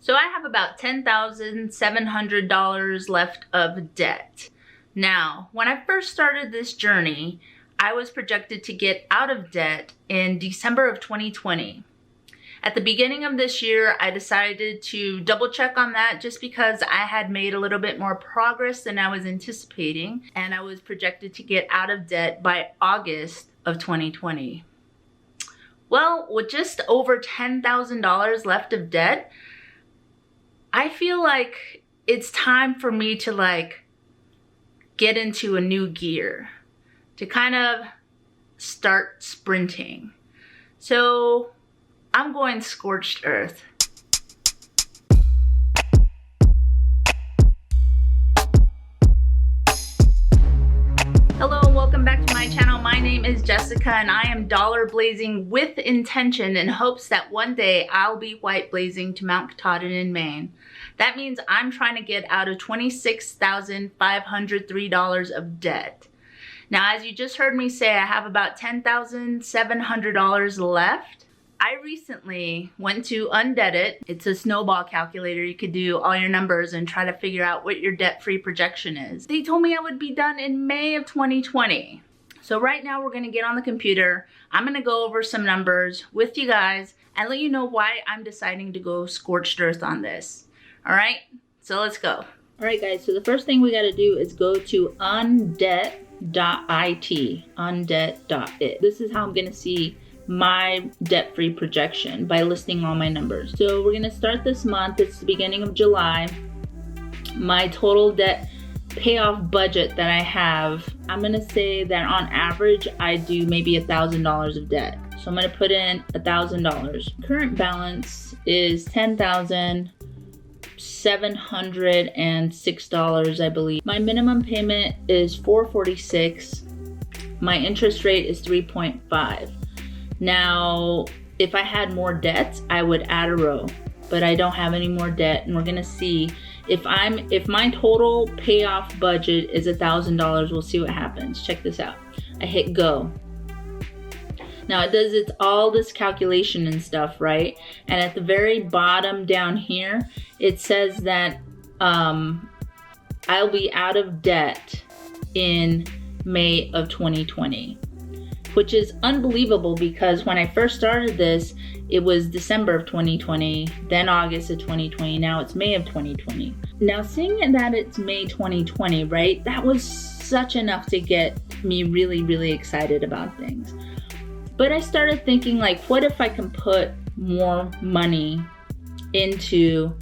So I have about $10,700 left of debt. Now, when I first started this journey, I was projected to get out of debt in December of 2020. At the beginning of this year, I decided to double check on that just because I had made a little bit more progress than I was anticipating, and I was projected to get out of debt by August of 2020. Well, with just over $10,000 left of debt, I feel like it's time for me to get into a new gear, to kind of start sprinting. So I'm going scorched earth. Hello and welcome back to my channel. My name is Jessica and I am dollar blazing with intention in hopes that one day I'll be white blazing to Mount Katahdin in Maine. That means I'm trying to get out of $26,503 of debt. Now, as you just heard me say, I have about $10,700 left. I recently went to Undebt It. It's a snowball calculator. You could do all your numbers and try to figure out what your debt-free projection is. They told me I would be done in May of 2020. So right now we're gonna get on the computer. I'm gonna go over some numbers with you guys and let you know why I'm deciding to go scorched earth on this. All right, so let's go. All right guys, so the first thing we gotta do is go to undebt.it, undebt.it. This is how I'm gonna see my debt-free projection by listing all my numbers. So we're gonna start this month. It's the beginning of July. My total debt payoff budget that I have, I'm gonna say that on average I do maybe $1,000 of debt. So I'm gonna put in $1,000. Current balance is $10,706, I believe. My minimum payment is $446. My interest rate is 3.5. Now, if I had more debts, I would add a row, but I don't have any more debt, and we're gonna see if my total payoff budget is $1,000. We'll see what happens. Check this out. I hit go. Now it's all this calculation and stuff, right? And at the very bottom down here, it says that I'll be out of debt in May of 2020. Which is unbelievable because when I first started this, it was December of 2020, then August of 2020, now it's May of 2020. Now seeing that it's May 2020, right, that was such enough to get me really, really excited about things. But I started thinking what if I can put more money into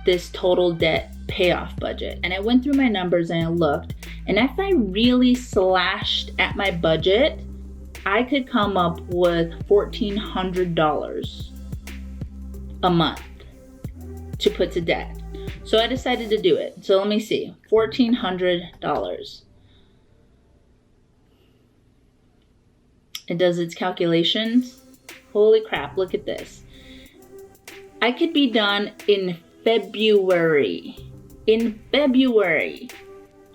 this total debt payoff budget? And I went through my numbers and I looked, and if I really slashed at my budget, I could come up with $1,400 a month to put to debt. So I decided to do it. So let me see, $1,400. It does its calculations. Holy crap, look at this. I could be done in February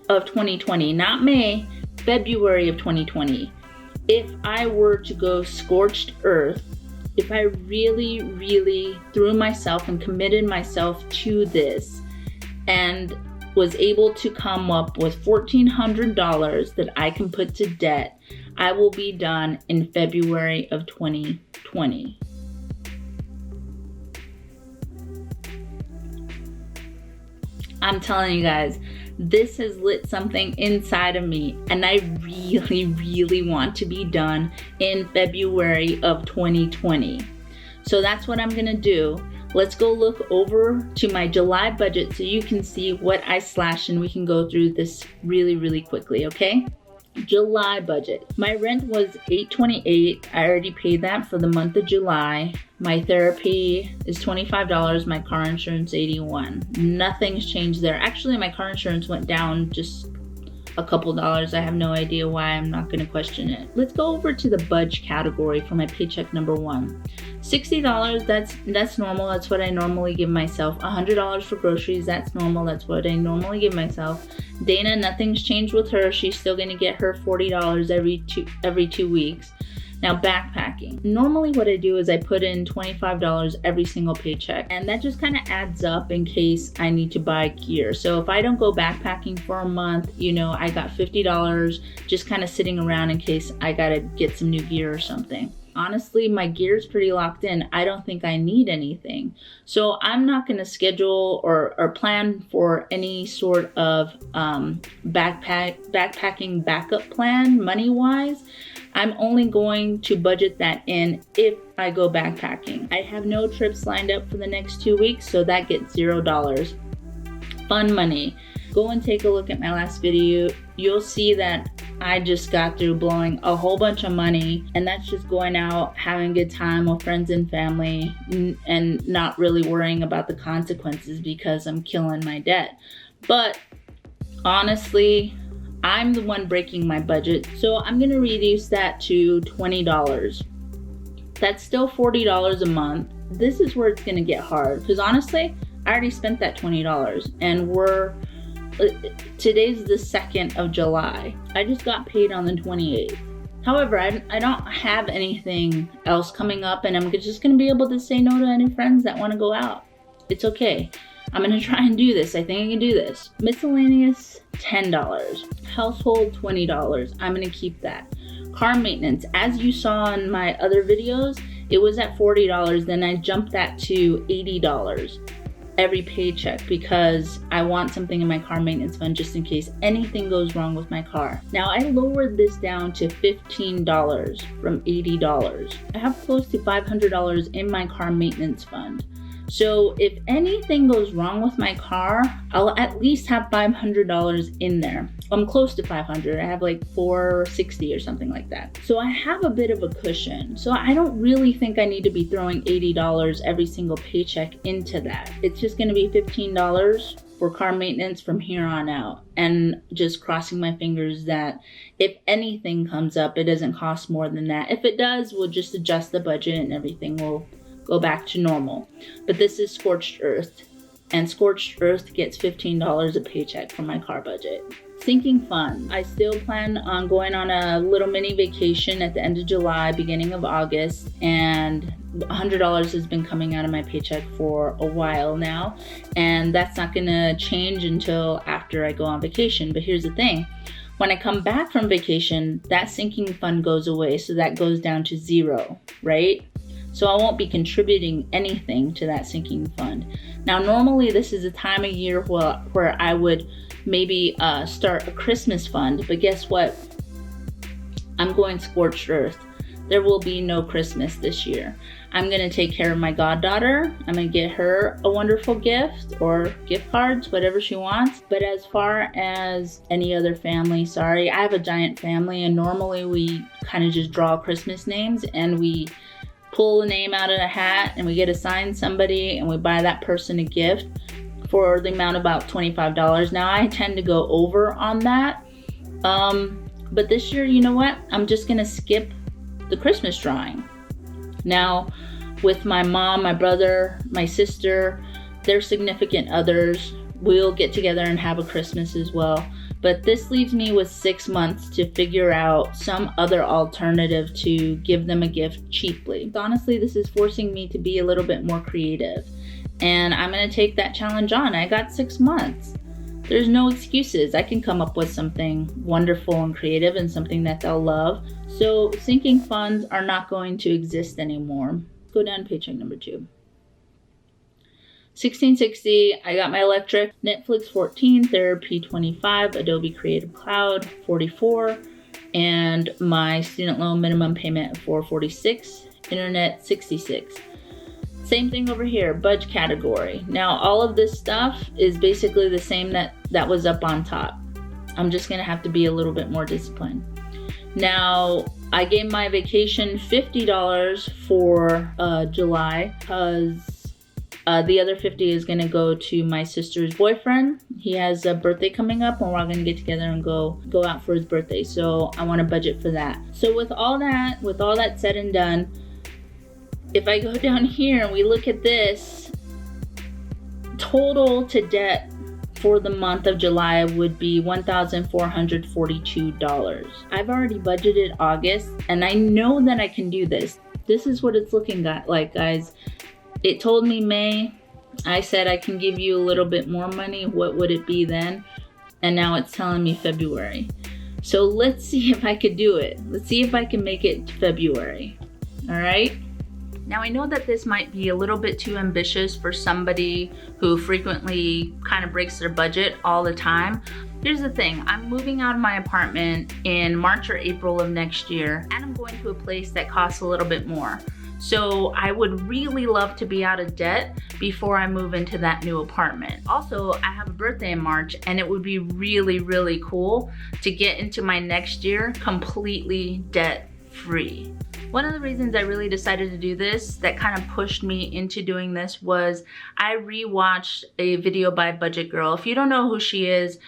of 2020, not May, February of 2020. If I were to go scorched earth, if I really, really threw myself and committed myself to this and was able to come up with $1,400 that I can put to debt, I will be done in February of 2020. I'm telling you guys, this has lit something inside of me, and I really, really want to be done in February of 2020. So that's what I'm gonna do. Let's go look over to my July budget so you can see what I slashed, and we can go through this really, really quickly, okay? July budget. My rent was $828. I already paid that for the month of July. My therapy is $25. My car insurance $81. Nothing's changed there. Actually, my car insurance went down just a couple dollars. I have no idea why. I'm not going to question it. Let's go over to the budge category for my paycheck number one. $60, that's normal. That's what I normally give myself. $100 for groceries, that's normal. That's what I normally give myself. Dana, nothing's changed with her. She's still going to get her $40 every 2 weeks. Now, backpacking. Normally what I do is I put in $25 every single paycheck, and that just kind of adds up in case I need to buy gear. So if I don't go backpacking for a month, you know, I got $50 just kind of sitting around in case I gotta get some new gear or something. Honestly, my gear is pretty locked in. I don't think I need anything. So I'm not going to schedule or plan for any sort of backpacking backup plan money-wise. I'm only going to budget that in if I go backpacking. I have no trips lined up for the next 2 weeks, so that gets $0. Fun money. Go and take a look at my last video. You'll see that I just got through blowing a whole bunch of money, and that's just going out, having a good time with friends and family, and not really worrying about the consequences because I'm killing my debt. But honestly, I'm the one breaking my budget, so I'm gonna reduce that to $20. That's still $40 a month. This is where it's gonna get hard, because honestly, I already spent that $20, and today's the 2nd of July. I just got paid on the 28th. However, I don't have anything else coming up, and I'm just gonna be able to say no to any friends that wanna go out. It's okay. I'm gonna try and do this. I think I can do this. Miscellaneous, $10. Household, $20. I'm gonna keep that. Car maintenance, as you saw in my other videos, it was at $40, then I jumped that to $80 every paycheck because I want something in my car maintenance fund just in case anything goes wrong with my car. Now I lowered this down to $15 from $80. I have close to $500 in my car maintenance fund. So if anything goes wrong with my car, I'll at least have $500 in there. I'm close to 500. I have like 460 or something like that. So I have a bit of a cushion. So I don't really think I need to be throwing $80 every single paycheck into that. It's just gonna be $15 for car maintenance from here on out, and just crossing my fingers that if anything comes up, it doesn't cost more than that. If it does, we'll just adjust the budget and everything will go back to normal. But this is Scorched Earth, and Scorched Earth gets $15 a paycheck for my car budget. Sinking fund. I still plan on going on a little mini vacation at the end of July, beginning of August, and $100 has been coming out of my paycheck for a while now, and that's not gonna change until after I go on vacation. But here's the thing. When I come back from vacation, that sinking fund goes away, so that goes down to $0, right? So I won't be contributing anything to that sinking fund. Now, normally this is a time of year where I would maybe start a Christmas fund, but guess what? I'm going Scorched Earth. There will be no Christmas this year. I'm gonna take care of my goddaughter. I'm gonna get her a wonderful gift or gift cards, whatever she wants. But as far as any other family, sorry, I have a giant family, and normally we kind of just draw Christmas names and we pull a name out of a hat and we get assigned somebody and we buy that person a gift for the amount of about $25. Now I tend to go over on that. But this year, you know what? I'm just gonna skip the Christmas drawing. Now, with my mom, my brother, my sister, their significant others, we'll get together and have a Christmas as well. But this leaves me with 6 months to figure out some other alternative to give them a gift cheaply. Honestly, this is forcing me to be a little bit more creative, and I'm gonna take that challenge on. I got 6 months. There's no excuses. I can come up with something wonderful and creative and something that they'll love. So sinking funds are not going to exist anymore. Go down to paycheck number 2. $16.60, I got my electric, Netflix 14, therapy 25, Adobe Creative Cloud 44, and my student loan minimum payment $446, internet 66. Same thing over here, budget category. Now all of this stuff is basically the same that was up on top. I'm just gonna have to be a little bit more disciplined. Now I gave my vacation $50 for July because the other $50 is gonna go to my sister's boyfriend. He has a birthday coming up and we're all gonna get together and go out for his birthday. So I wanna budget for that. So with all that said and done, if I go down here and we look at this, total to debt for the month of July would be $1,442. I've already budgeted August, and I know that I can do this. This is what it's looking like, guys. It told me May. I said I can give you a little bit more money. What would it be then? And now it's telling me February. So let's see if I could do it. Let's see if I can make it to February. All right? Now I know that this might be a little bit too ambitious for somebody who frequently kind of breaks their budget all the time. Here's the thing, I'm moving out of my apartment in March or April of next year, and I'm going to a place that costs a little bit more. So I would really love to be out of debt before I move into that new apartment. Also, I have a birthday in March, and it would be really, really cool to get into my next year completely debt free. One of the reasons I really decided to do this that kind of pushed me into doing this was I rewatched a video by Budget Girl. If you don't know who she is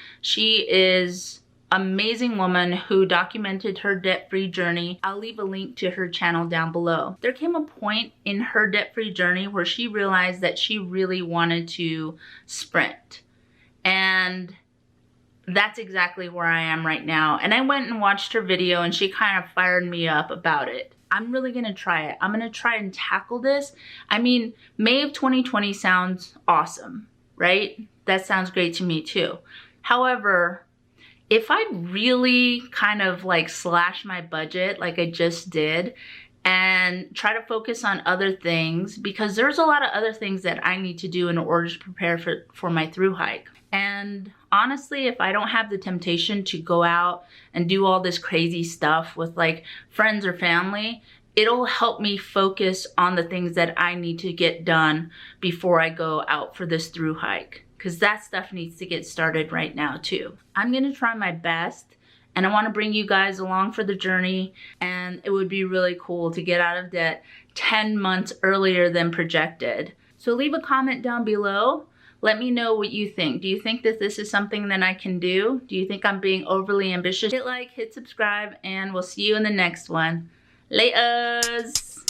amazing woman who documented her debt-free journey. I'll leave a link to her channel down below. There came a point in her debt-free journey where she realized that she really wanted to sprint. And that's exactly where I am right now. And I went and watched her video, and she kind of fired me up about it. I'm really gonna try it. I'm gonna try and tackle this. I mean, May of 2020 sounds awesome, right? That sounds great to me too. However, if I really kind of like slash my budget like I just did and try to focus on other things, because there's a lot of other things that I need to do in order to prepare for my through hike. And honestly, if I don't have the temptation to go out and do all this crazy stuff with like friends or family, it'll help me focus on the things that I need to get done before I go out for this through hike. Because that stuff needs to get started right now too. I'm gonna try my best, and I wanna bring you guys along for the journey, and it would be really cool to get out of debt 10 months earlier than projected. So leave a comment down below. Let me know what you think. Do you think that this is something that I can do? Do you think I'm being overly ambitious? Hit like, hit subscribe, and we'll see you in the next one. Laters!